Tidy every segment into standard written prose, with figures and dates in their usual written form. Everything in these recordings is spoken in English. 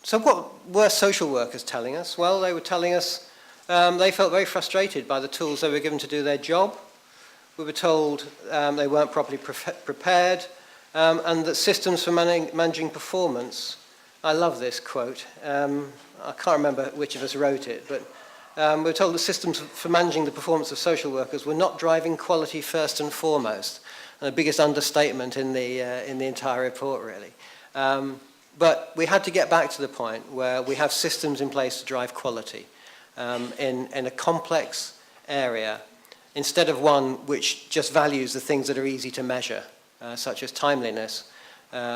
So what were social workers telling us? Well, they were telling us they felt very frustrated by the tools they were given to do their job. We were told they weren't properly prepared, and that systems for managing performance, I love this quote, I can't remember which of us wrote it, but we were told the systems for managing the performance of social workers were not driving quality first and foremost. And the biggest understatement in the entire report, really. But we had to get back to the point where we have systems in place to drive quality in a complex area, instead of one which just values the things that are easy to measure, such as timeliness.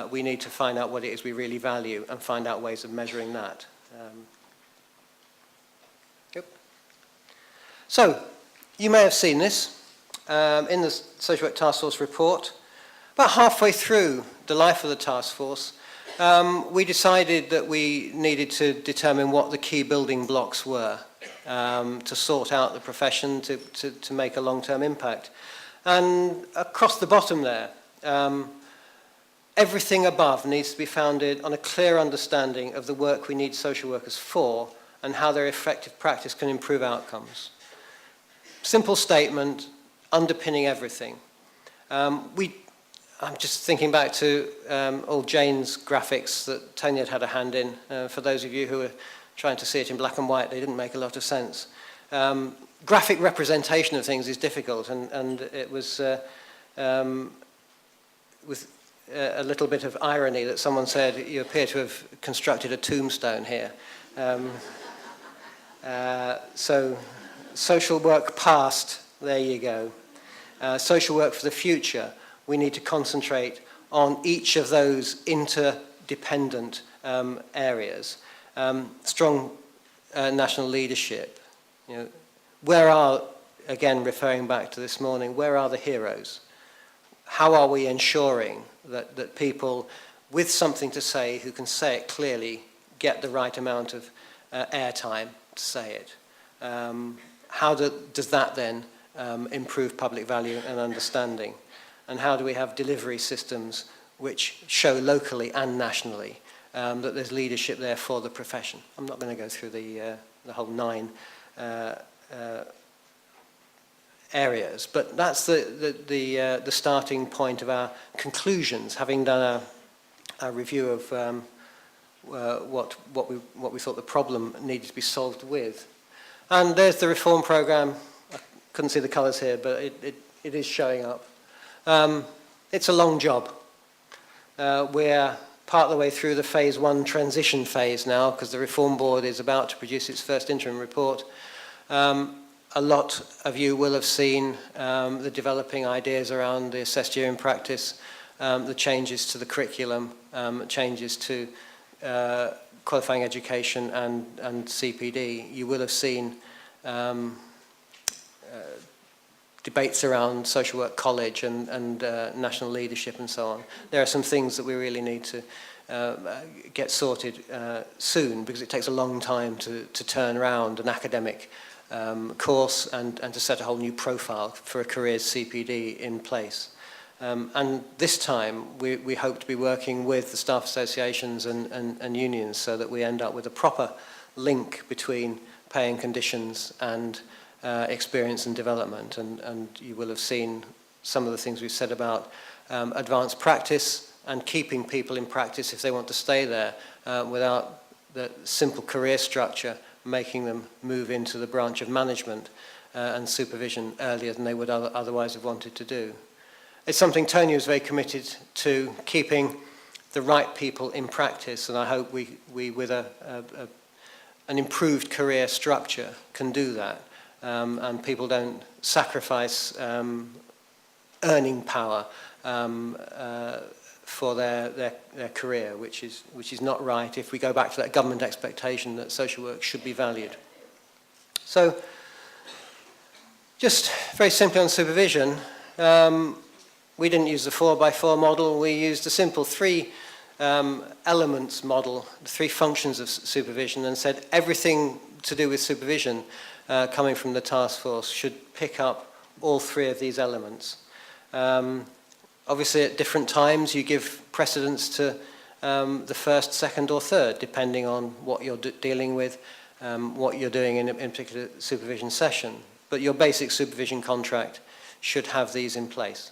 We need to find out what it is we really value and find out ways of measuring that. Yep. So, you may have seen this in the Social Work Task Force report. About halfway through the life of the task force, we decided that we needed to determine what the key building blocks were to sort out the profession, to make a long-term impact. And across the bottom there, everything above needs to be founded on a clear understanding of the work we need social workers for and how their effective practice can improve outcomes. Simple statement, underpinning everything. I'm just thinking back to old Jane's graphics that Tony had a hand in. For those of you who are trying to see it in black and white, they didn't make a lot of sense. Graphic representation of things is difficult, and it was with a little bit of irony that someone said, you appear to have constructed a tombstone here. So, social work past, there you go. Social work for the future, we need to concentrate on each of those interdependent areas. Strong national leadership. You know, where are, again referring back to this morning, where are the heroes? How are we ensuring that people with something to say, who can say it clearly, get the right amount of airtime to say it? How does that then improve public value and understanding? And how do we have delivery systems which show locally and nationally that there's leadership there for the profession? I'm not going to go through the whole 9 areas, but that's the starting point of our conclusions, having done a review of what we thought the problem needed to be solved with. And there's the reform programme. I couldn't see the colours here, but it is showing up. It's a long job. We're part of the way through the phase 1 transition phase now, because the Reform Board is about to produce its first interim report. A lot of you will have seen the developing ideas around the assessed year in practice, the changes to the curriculum, changes to qualifying education and CPD. You will have seen debates around social work college and national leadership and so on. There are some things that we really need to get sorted soon, because it takes a long time to turn around an academic course and to set a whole new profile for a careers CPD in place. And this time we hope to be working with the staff associations and unions so that we end up with a proper link between pay and conditions and experience and development. And you will have seen some of the things we've said about advanced practice and keeping people in practice if they want to stay there without the simple career structure making them move into the branch of management and supervision earlier than they would otherwise have wanted to do. It's something Tony was very committed to, keeping the right people in practice, and I hope we with an improved career structure can do that, and people don't sacrifice earning power for their career, which is not right if we go back to that government expectation that social work should be valued. So, just very simply on supervision, we didn't use the 4x4 model. We used a simple 3 elements model, the 3 functions of supervision, and said everything to do with supervision coming from the task force should pick up all 3 of these elements. Obviously, at different times, you give precedence to the first, second or third, depending on what you're dealing with, what you're doing in a particular supervision session. But your basic supervision contract should have these in place.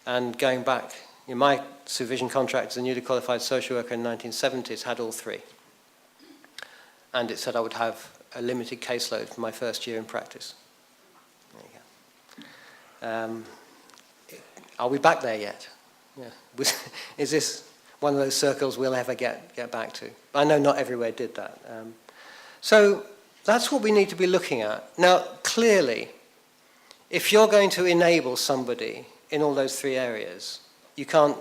And going back, my supervision contract as a newly qualified social worker in the 1970s had all three. And it said I would have a limited caseload for my first year in practice. There you go. Are we back there yet? Yeah. Is this one of those circles we'll ever get back to? I know not everywhere did that. So that's what we need to be looking at. Now, clearly, if you're going to enable somebody in all those three areas, you can't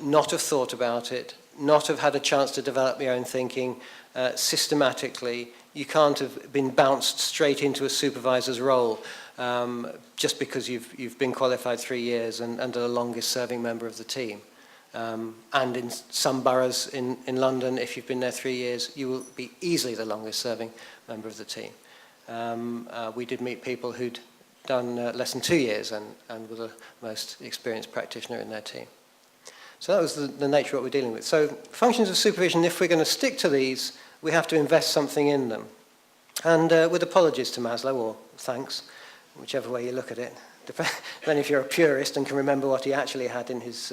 not have thought about it, not have had a chance to develop your own thinking systematically. You can't have been bounced straight into a supervisor's role just because you've been qualified 3 years and are the longest serving member of the team. And in some boroughs in London, if you've been there 3 years, you will be easily the longest serving member of the team. We did meet people who'd done less than 2 years and were the most experienced practitioner in their team. So that was the nature of what we're dealing with. So functions of supervision, if we're going to stick to these, we have to invest something in them. And with apologies to Maslow, or thanks, whichever way you look at it, depending if you're a purist and can remember what he actually had in his...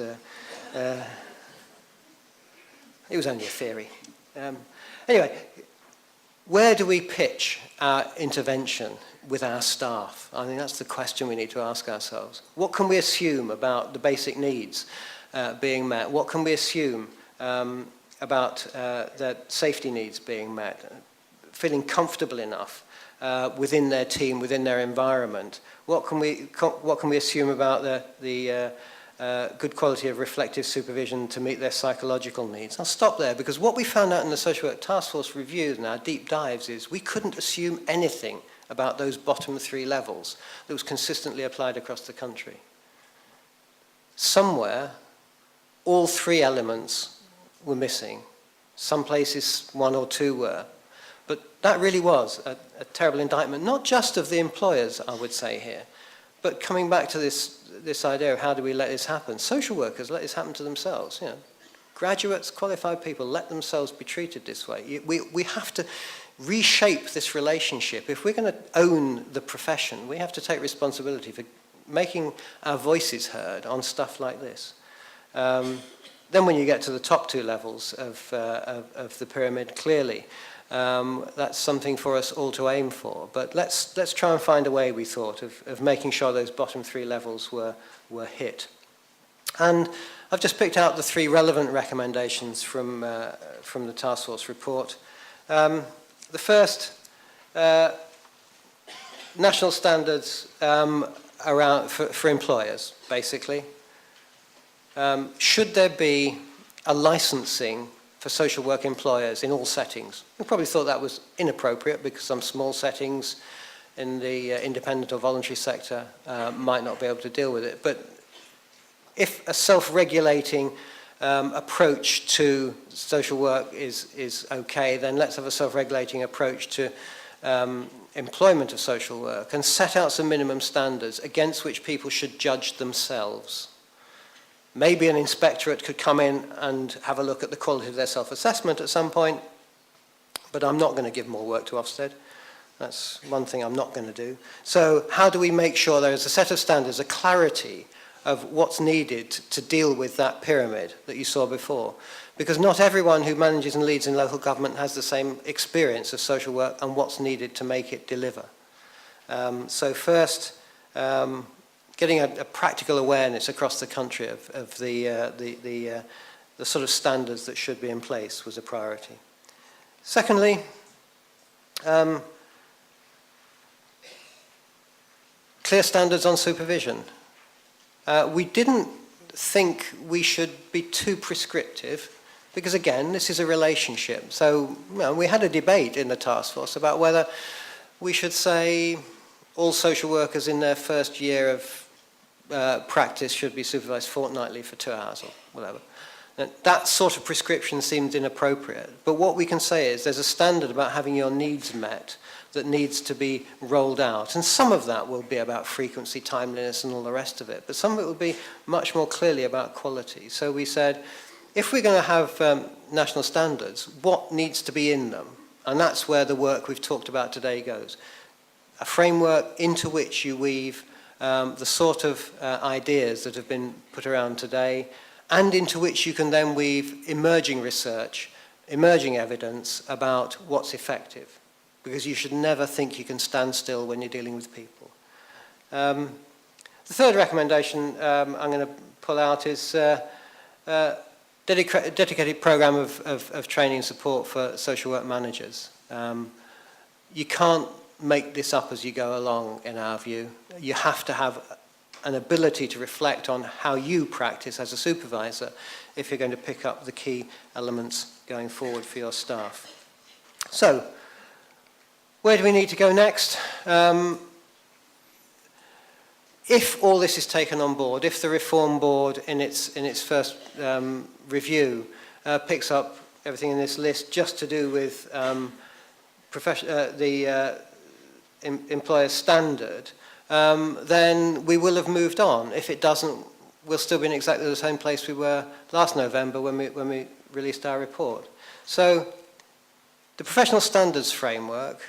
it was only a theory. Anyway, where do we pitch our intervention with our staff? I think that's the question we need to ask ourselves. What can we assume about the basic needs being met? What can we assume about their safety needs being met? Feeling comfortable enough within their team, within their environment? What can we assume about the good quality of reflective supervision to meet their psychological needs? I'll stop there, because what we found out in the Social Work Task Force reviews and our deep dives is we couldn't assume anything about those bottom three levels that was consistently applied across the country. Somewhere, all three elements were missing. Some places, one or two were. But that really was a terrible indictment, not just of the employers, I would say here, but coming back to this idea of how do we let this happen? Social workers let this happen to themselves. You know, graduates, qualified people, let themselves be treated this way. We have to reshape this relationship. If we're going to own the profession, we have to take responsibility for making our voices heard on stuff like this. Then when you get to the top two levels of the pyramid, clearly, that's something for us all to aim for. But let's try and find a way, we thought, of making sure those bottom three levels were hit. And I've just picked out the three relevant recommendations from the task force report. The first, national standards around for employers, basically. Should there be a licensing for social work employers in all settings? We probably thought that was inappropriate because some small settings in the independent or voluntary sector might not be able to deal with it. But if a self-regulating approach to social work is okay, then let's have a self-regulating approach to employment of social work and set out some minimum standards against which people should judge themselves. Maybe an inspectorate could come in and have a look at the quality of their self-assessment at some point, but I'm not going to give more work to Ofsted. That's one thing I'm not going to do. So how do we make sure there is a set of standards, a clarity of what's needed to deal with that pyramid that you saw before? Because not everyone who manages and leads in local government has the same experience of social work and what's needed to make it deliver. So first, getting a practical awareness across the country of the sort of standards that should be in place was a priority. Secondly, clear standards on supervision. We didn't think we should be too prescriptive because, again, this is a relationship. So we had a debate in the task force about whether we should say all social workers in their first year of practice should be supervised fortnightly for 2 hours or whatever. And that sort of prescription seemed inappropriate. But what we can say is there's a standard about having your needs met that needs to be rolled out. And some of that will be about frequency, timeliness, and all the rest of it. But some of it will be much more clearly about quality. So we said if we're going to have national standards, what needs to be in them? And that's where the work we've talked about today goes. A framework into which you weave the sort of ideas that have been put around today, and into which you can then weave emerging research, emerging evidence about what's effective. Because you should never think you can stand still when you're dealing with people. The third recommendation I'm going to pull out is dedicated program of training and support for social work managers. You can't make this up as you go along, in our view. You have to have an ability to reflect on how you practice as a supervisor if you're going to pick up the key elements going forward for your staff. So, where do we need to go next? If all this is taken on board, if the Reform Board in its first review picks up everything in this list just to do with the employer standard, then we will have moved on. If it doesn't, we'll still be in exactly the same place we were last November when we released our report. So the professional standards framework,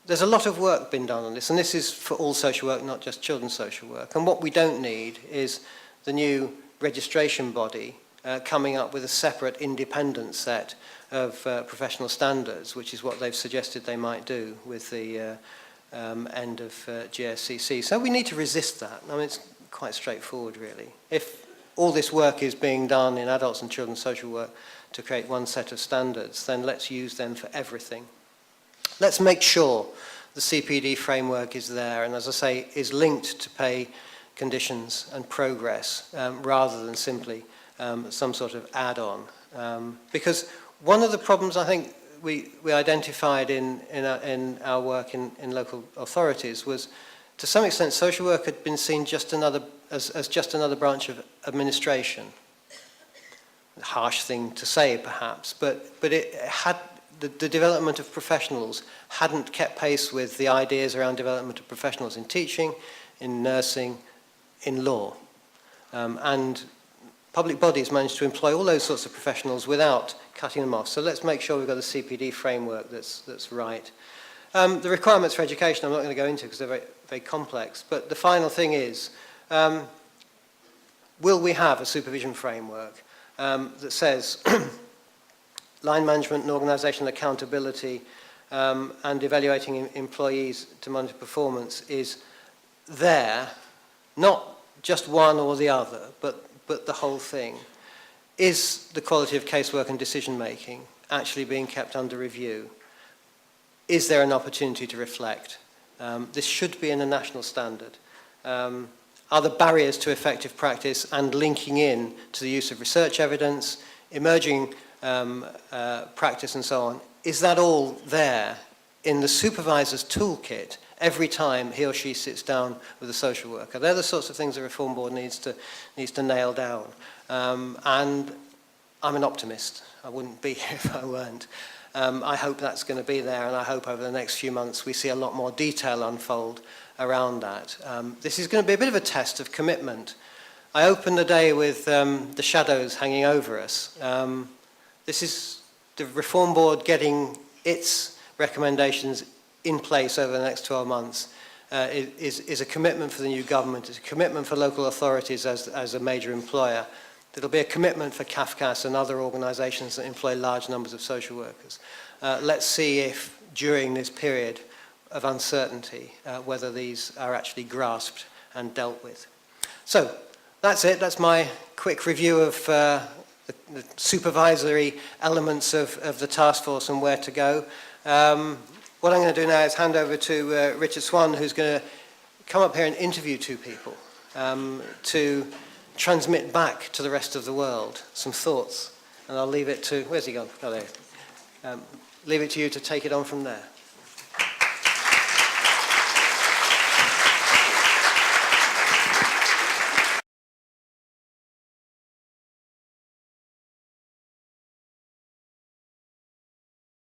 there's a lot of work been done on this, and this is for all social work, not just children's social work. And what we don't need is the new registration body coming up with a separate independent set of professional standards, which is what they've suggested they might do with the end of GSCC. So we need to resist that. I mean, it's quite straightforward, really. If all this work is being done in adults and children's social work to create one set of standards, then let's use them for everything. Let's make sure the CPD framework is there and, as I say, is linked to pay conditions and progress rather than simply some sort of add-on. Because one of the problems I think we identified in our work in local authorities was, to some extent, social work had been seen as just another branch of administration. A harsh thing to say, perhaps, but it had the development of professionals hadn't kept pace with the ideas around development of professionals in teaching, in nursing, in law. And public bodies managed to employ all those sorts of professionals without cutting them off. So let's make sure we've got a CPD framework that's right. The requirements for education I'm not going to go into because they're very, very complex, but the final thing is, will we have a supervision framework that says line management and organisational accountability and evaluating employees to monitor performance is there, not just one or the other, but the whole thing? Is the quality of casework and decision making actually being kept under review? Is there an opportunity to reflect? This should be in a national standard. Are there barriers to effective practice and linking in to the use of research evidence, emerging practice and so on? Is that all there in the supervisor's toolkit every time he or she sits down with a social worker? They're the sorts of things the Reform Board needs to nail down. And I'm an optimist. I wouldn't be here if I weren't. I hope that's going to be there, and I hope over the next few months we see a lot more detail unfold around that. This is going to be a bit of a test of commitment. I opened the day with the shadows hanging over us. This is the Reform Board getting its recommendations in place over the next 12 months is a commitment for the new government. It's a commitment for local authorities as a major employer. It'll be a commitment for CAFCAS and other organisations that employ large numbers of social workers. Let's see if during this period of uncertainty whether these are actually grasped and dealt with. So that's it. That's my quick review of the supervisory elements of the task force and where to go. What I'm going to do now is hand over to Richard Swan, who's going to come up here and interview two people to transmit back to the rest of the world some thoughts. And I'll leave it to, where's he gone? Oh, there. Leave it to you to take it on from there.